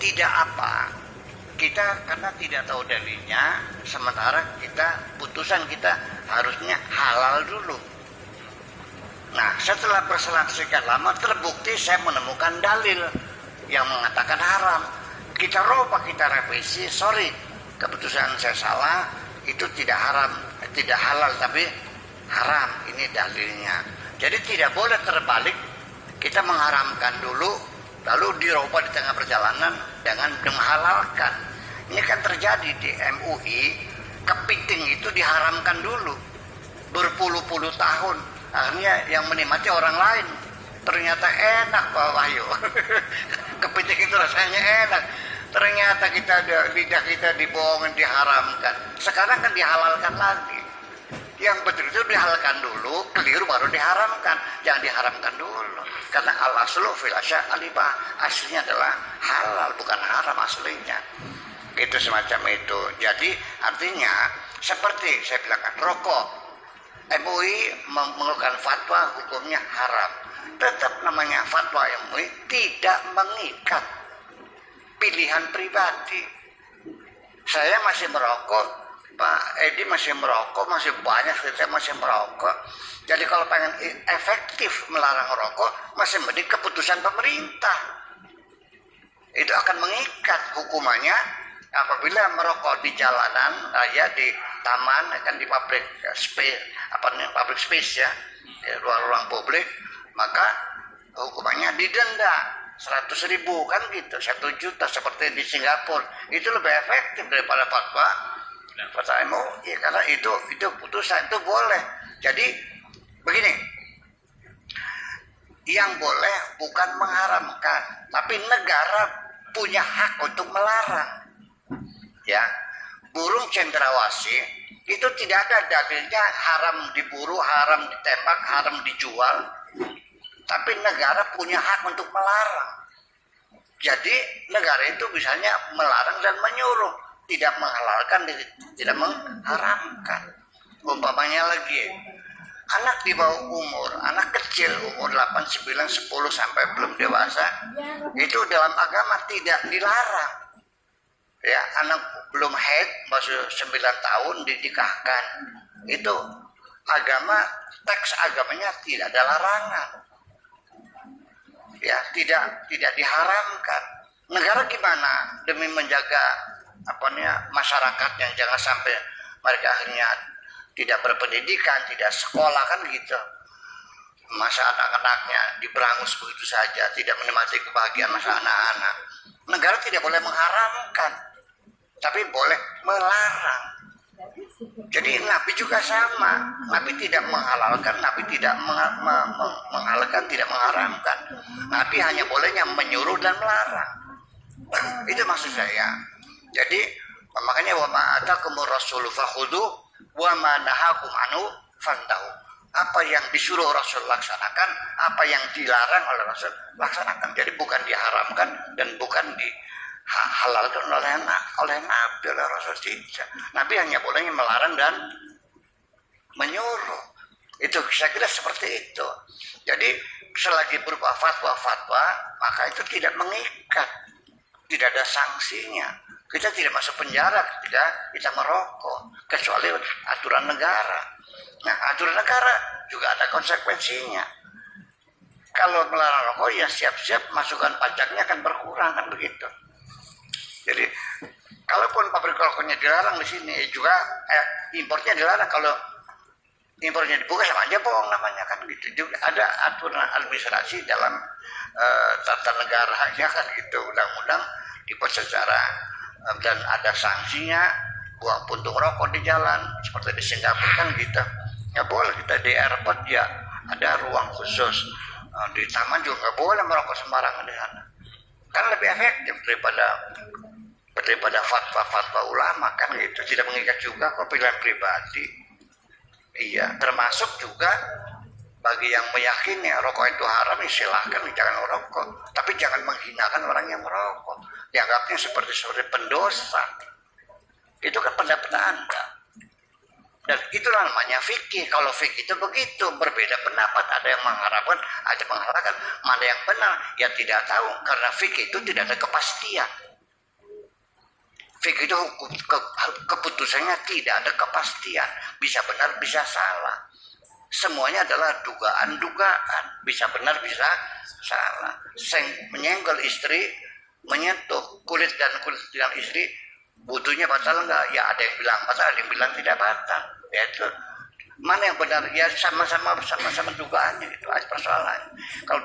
Tidak apa, kita karena tidak tahu dalilnya, sementara putusan kita harusnya halal dulu. Nah, setelah berselang sekian lama terbukti saya menemukan dalil yang mengatakan haram. Kita rubah, kita revisi, sorry, keputusan saya salah, itu tidak haram, tidak halal tapi haram, ini dalilnya. Jadi tidak boleh terbalik, kita mengharamkan dulu, lalu dirubah di tengah perjalanan dengan menghalalkan. Ini kan terjadi di MUI, kepiting itu diharamkan dulu berpuluh-puluh tahun. Akhirnya yang menikmati orang lain. Ternyata enak Pak Wahyu. Kepiting itu rasanya enak. Ternyata lidah kita dibohongin, diharamkan. Sekarang kan dihalalkan lagi. Yang betul itu dihalalkan dulu, keliru baru diharamkan. Jangan diharamkan dulu. Karena al-aslu fil asya' al-ibah. Aslinya adalah halal, bukan haram aslinya. Itu semacam itu. Jadi artinya seperti saya bilang, rokok. MUI mengeluarkan fatwa hukumnya haram. Tetap namanya fatwa MUI tidak mengikat pilihan pribadi. Saya masih merokok, Pak Edi masih merokok, masih banyak saya masih merokok. Jadi kalau pengen efektif melarang rokok, masih mending keputusan pemerintah. Itu akan mengikat hukumannya apabila merokok di jalanan, ya di taman, kan di public space, public space ya, ruang-ruang publik, maka hukumannya didenda 100.000 kan gitu, 1 juta seperti di Singapura. Itu lebih efektif daripada fatwa MUI, karena itu putusan itu boleh. Jadi begini, yang boleh bukan mengharamkan, tapi negara punya hak untuk melarang. Ya, burung cendrawasih itu tidak ada dalilnya haram diburu, haram ditembak, haram dijual. Tapi negara punya hak untuk melarang. Jadi negara itu misalnya melarang dan menyuruh, tidak menghalalkan, tidak mengharamkan. Umpamanya lagi, anak di bawah umur, anak kecil umur 8, 9, 10 sampai belum dewasa, itu dalam agama tidak dilarang. Ya, anak belum haid, masih 9 tahun dinikahkan. Itu agama, teks agamanya tidak ada larangan. Ya, tidak diharamkan. Negara gimana demi menjaga masyarakatnya, jangan sampai mereka akhirnya tidak berpendidikan, tidak sekolah kan gitu. Masa anak-anaknya diberangus begitu saja, tidak menikmati kebahagiaan masa anak-anak. Negara tidak boleh mengharamkan, tapi boleh melarang. Jadi Nabi juga sama. Nabi tidak menghalalkan, Nabi tidak menghalalkan, tidak mengharamkan. Nabi hanya bolehnya menyuruh dan melarang. Itu maksud saya. Jadi makanya wa ma atakumur rasulu fakhudhu wa ma nahakum anhu fantahu. Apa yang disuruh Rasul laksanakan, apa yang dilarang oleh Rasul laksanakan. Jadi bukan diharamkan dan bukan dihalalkan oleh Nabi, oleh Rasul tidak. Nabi hanya bolehnya melarang dan menyuruh. Itu saya kira seperti itu. Jadi selagi berupa fatwa-fatwa, maka itu tidak mengikat, tidak ada sanksinya. Kita tidak masuk penjara ketika kita merokok, kecuali aturan negara. Nah, aturan negara juga ada konsekuensinya. Kalau melarang rokok, ya siap-siap masukan pajaknya akan berkurang, kan begitu. Jadi, kalaupun pabrik rokoknya dilarang di sini, juga impornya dilarang. Kalau impornya dibuka, sama aja bohong namanya, kan gitu. Juga ada aturan administrasi dalam tata negaranya, kan gitu. Undang-undang dibuat secara dan ada sanksinya, buang puntung rokok di jalan seperti di Singapura kan gitu. Nggak boleh. Kita di airport ya ada ruang khusus, di taman juga nggak boleh merokok sembarangan di sana. Kan lebih efektif daripada fatwa-fatwa ulama, kan gitu. Tidak mengikat juga kok pilihan pribadi. Iya, termasuk juga bagi yang meyakini rokok itu haram, silahkan jangan merokok. Tapi jangan menghinakan orang yang merokok. Dianggapnya seperti pendosa. Itu kan pendapat Anda. Dan itulah namanya fikih. Kalau fikih itu begitu, berbeda pendapat, ada yang mengharapkan, ada yang mengharapkan, mana yang benar, ya tidak tahu, karena fikih itu tidak ada kepastian. Fikih itu keputusannya tidak ada kepastian, bisa benar, bisa salah. Semuanya adalah dugaan-dugaan, bisa benar, bisa salah. Menyenggol istri, menyentuh kulit dengan istri, wudunya batal enggak? Ya ada yang bilang batal, ada yang bilang tidak batal. Ya itu mana yang benar? Ya sama-sama dugaannya, itu aja persoalannya. Kalau